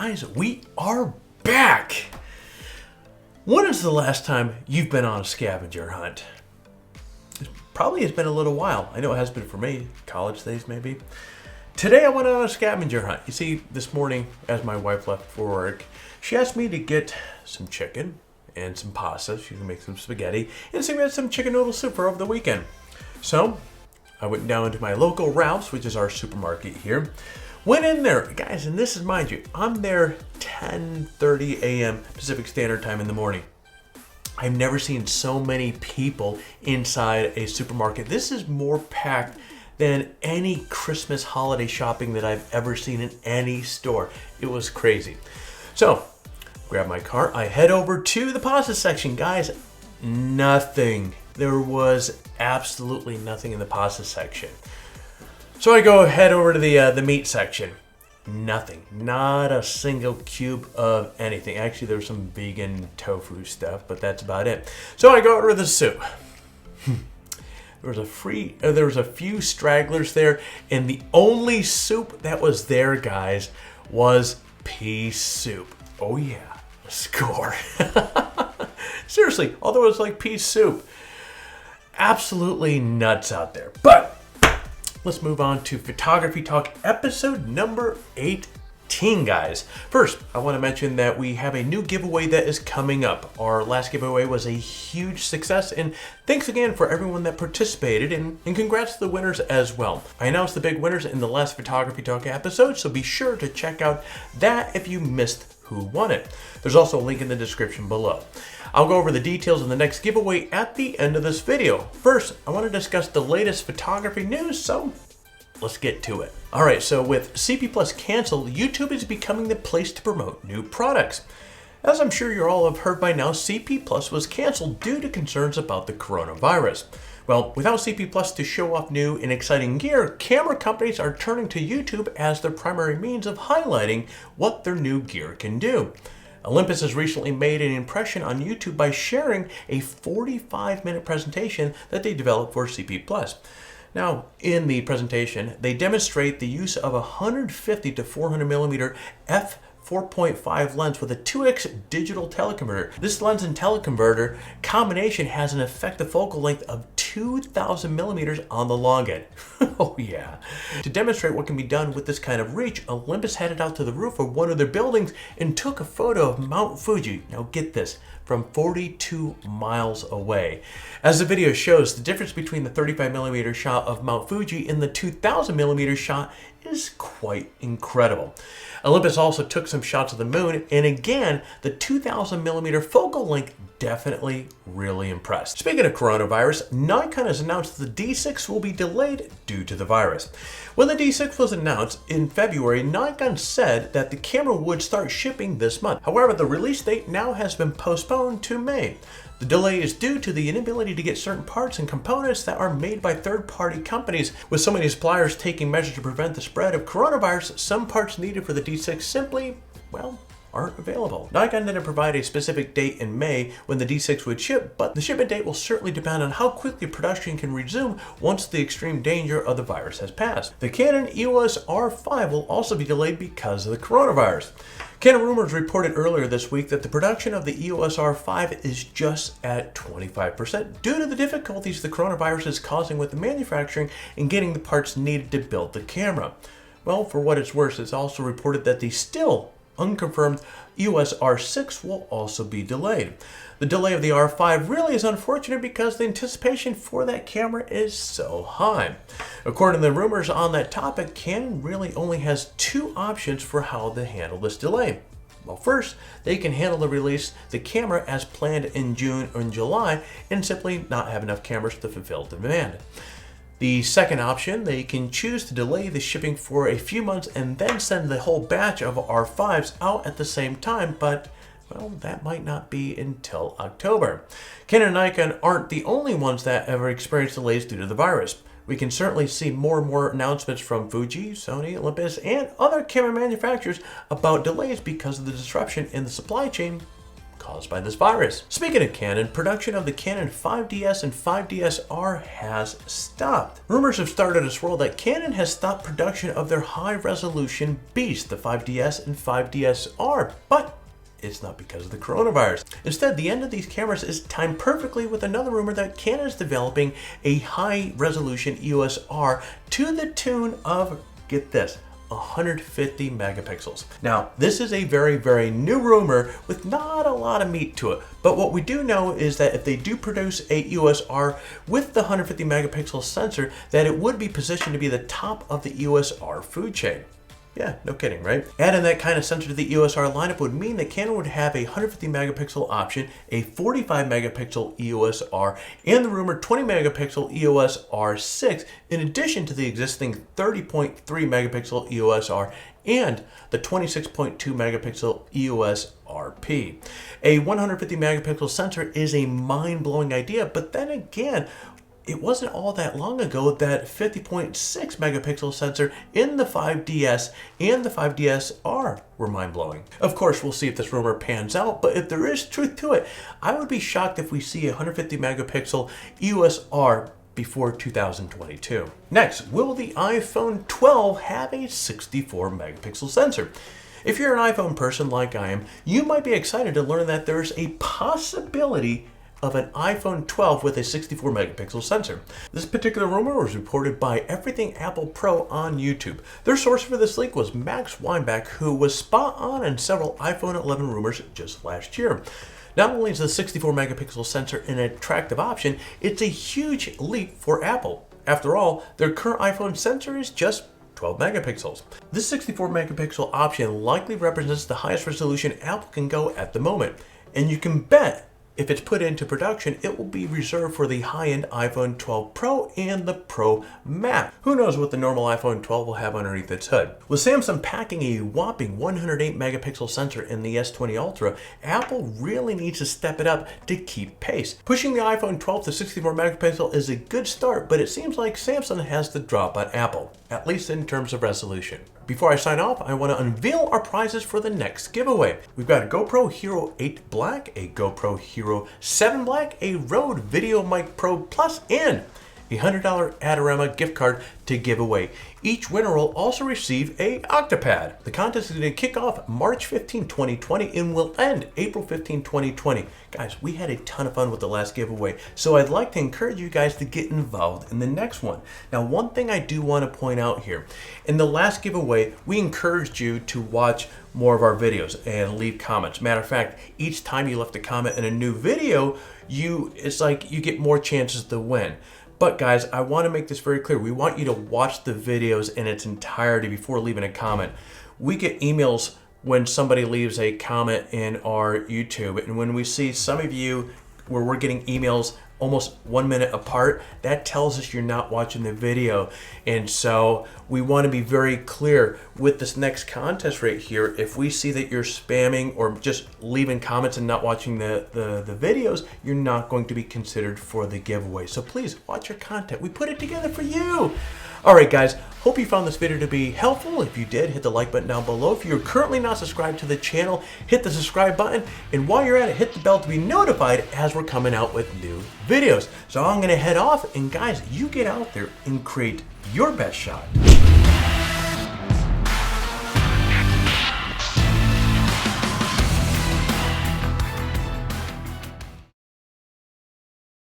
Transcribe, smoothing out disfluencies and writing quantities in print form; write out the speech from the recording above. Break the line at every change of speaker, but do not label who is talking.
Guys, we are back! When is the last time you've been on a scavenger hunt? It probably has been a little while. I know it has been for me, college days maybe. Today I went on a scavenger hunt. You see, this morning as my wife left for work, she asked me to get some chicken and some pasta. She can make some spaghetti and some chicken noodle soup for over the weekend. So I went down to my local Ralph's, which is our supermarket here. Went in there, guys, and this is, mind you, I'm there 10:30 a.m. Pacific Standard Time in the morning. I've never seen so many people inside a supermarket. This is more packed than any Christmas holiday shopping that I've ever seen in any store. It was crazy. So, grab my cart, I head over to the pasta section. Guys, nothing. There was absolutely nothing in the pasta section. So I go head over to the meat section. Nothing. Not a single cube of anything. Actually, there was some vegan tofu stuff, but that's about it. So I go over to the soup. There was a few stragglers there, and the only soup that was there, guys, was pea soup. Oh yeah, score. Seriously, although it was like pea soup. Absolutely nuts out there. But let's move on to Photography Talk episode number 18, guys. First, I want to mention that we have a new giveaway that is coming up. Our last giveaway was a huge success, and thanks again for everyone that participated, and congrats to the winners as well. I announced the big winners in the last Photography Talk episode, so be sure to check out that if you missed who won it. There's also a link in the description below. I'll go over the details of the next giveaway at the end of this video. First, I want to discuss the latest photography news, so let's get to it. Alright, so with CP Plus canceled, YouTube is becoming the place to promote new products. As I'm sure you all have heard by now, CP Plus was canceled due to concerns about the coronavirus. Well, without CP Plus to show off new and exciting gear, camera companies are turning to YouTube as their primary means of highlighting what their new gear can do. Olympus has recently made an impression on YouTube by sharing a 45-minute presentation that they developed for CP Plus. Now, in the presentation, they demonstrate the use of a 150 to 400 millimeter f/4.5 lens with a 2x digital teleconverter. This lens and teleconverter combination has an effective focal length of 2,000 millimeters on the long end. Oh yeah. To demonstrate what can be done with this kind of reach, Olympus headed out to the roof of one of their buildings and took a photo of Mount Fuji. Now get this, from 42 miles away. As the video shows, the difference between the 35 millimeter shot of Mount Fuji and the 2,000 millimeter shot is quite incredible. Olympus also took some shots of the moon, and again, the 2,000 millimeter focal length definitely really impressed. Speaking of coronavirus, Nikon has announced the D6 will be delayed due to the virus. When the D6 was announced in February, Nikon said that the camera would start shipping this month. However, the release date now has been postponed to May. The delay is due to the inability to get certain parts and components that are made by third-party companies. With so many suppliers taking measures to prevent the spread of coronavirus, some parts needed for the D6 simply, well, aren't available. Nikon didn't provide a specific date in May when the D6 would ship, but the shipment date will certainly depend on how quickly production can resume once the extreme danger of the virus has passed. The Canon EOS R5 will also be delayed because of the coronavirus. Canon Rumors reported earlier this week that the production of the EOS R5 is just at 25% due to the difficulties the coronavirus is causing with the manufacturing and getting the parts needed to build the camera. Well, for what it's worth, it's also reported that the still unconfirmed EOS R6 will also be delayed. The delay of the R5 really is unfortunate because the anticipation for that camera is so high. According to the rumors on that topic, Canon really only has two options for how to handle this delay. Well, first, they can handle the camera as planned in June or in July and simply not have enough cameras to fulfill the demand. The second option, they can choose to delay the shipping for a few months and then send the whole batch of R5s out at the same time, but well, that might not be until October. Canon and Nikon aren't the only ones that ever experienced delays due to the virus. We can certainly see more and more announcements from Fuji, Sony, Olympus, and other camera manufacturers about delays because of the disruption in the supply chain caused by this virus. Speaking of Canon, production of the Canon 5DS and 5DS R has stopped. Rumors have started to swirl that Canon has stopped production of their high-resolution beast, the 5DS and 5DS R, but it's not because of the coronavirus. Instead, the end of these cameras is timed perfectly with another rumor that Canon is developing a high-resolution EOS R to the tune of, get this, 150 megapixels. Now, this is a very, very new rumor with not a lot of meat to it, but what we do know is that if they do produce a EOS R with the 150 megapixel sensor, that it would be positioned to be the top of the EOS R food chain. Yeah, no kidding, right? Adding that kind of sensor to the EOS R lineup would mean that Canon would have a 150 megapixel option, a 45 megapixel EOS R, and the rumored 20 megapixel EOS R6, in addition to the existing 30.3 megapixel EOS R and the 26.2 megapixel EOS RP. A 150 megapixel sensor is a mind-blowing idea, but then again, it wasn't all that long ago that 50.6 megapixel sensor in the 5DS and the 5DS R were mind-blowing. Of course, we'll see if this rumor pans out, but if there is truth to it, I would be shocked if we see a 150 megapixel EOS R before 2022. Next, will the iPhone 12 have a 64 megapixel sensor? If you're an iPhone person like I am, you might be excited to learn that there's a possibility of an iPhone 12 with a 64 megapixel sensor. This particular rumor was reported by Everything Apple Pro on YouTube. Their source for this leak was Max Weinbach, who was spot on in several iPhone 11 rumors just last year. Not only is the 64 megapixel sensor an attractive option, it's a huge leap for Apple. After all, their current iPhone sensor is just 12 megapixels. This 64 megapixel option likely represents the highest resolution Apple can go at the moment, and you can bet if it's put into production, it will be reserved for the high-end iPhone 12 Pro and the Pro Max. Who knows what the normal iPhone 12 will have underneath its hood. With Samsung packing a whopping 108 megapixel sensor in the S20 Ultra, Apple really needs to step it up to keep pace. Pushing the iPhone 12 to 64 megapixel is a good start, but it seems like Samsung has the drop on Apple, at least in terms of resolution. Before I sign off, I want to unveil our prizes for the next giveaway. We've got a GoPro Hero 8 Black, a GoPro Hero 7 Black, a Rode Video Mic Pro Plus, and a $100 Adorama gift card to give away. Each winner will also receive a Octopad. The contest is going to kick off March 15, 2020 and will end April 15, 2020. Guys, we had a ton of fun with the last giveaway, so I'd like to encourage you guys to get involved in the next one. Now, one thing I do want to point out here, in the last giveaway, we encouraged you to watch more of our videos and leave comments. Matter of fact, each time you left a comment in a new video, it's like you get more chances to win. But guys, I want to make this very clear. We want you to watch the videos in its entirety before leaving a comment. We get emails when somebody leaves a comment in our YouTube, and when we see some of you where we're getting emails almost 1 minute apart, that tells us you're not watching the video. And so we want to be very clear with this next contest right here. If we see that you're spamming or just leaving comments and not watching the videos, you're not going to be considered for the giveaway. So please watch your content. We put it together for you. All right, guys, hope you found this video to be helpful. If you did, hit the like button down below. If you're currently not subscribed to the channel, hit the subscribe button. And while you're at it, hit the bell to be notified as we're coming out with new videos. So I'm going to head off, and guys, you get out there and create your best shot.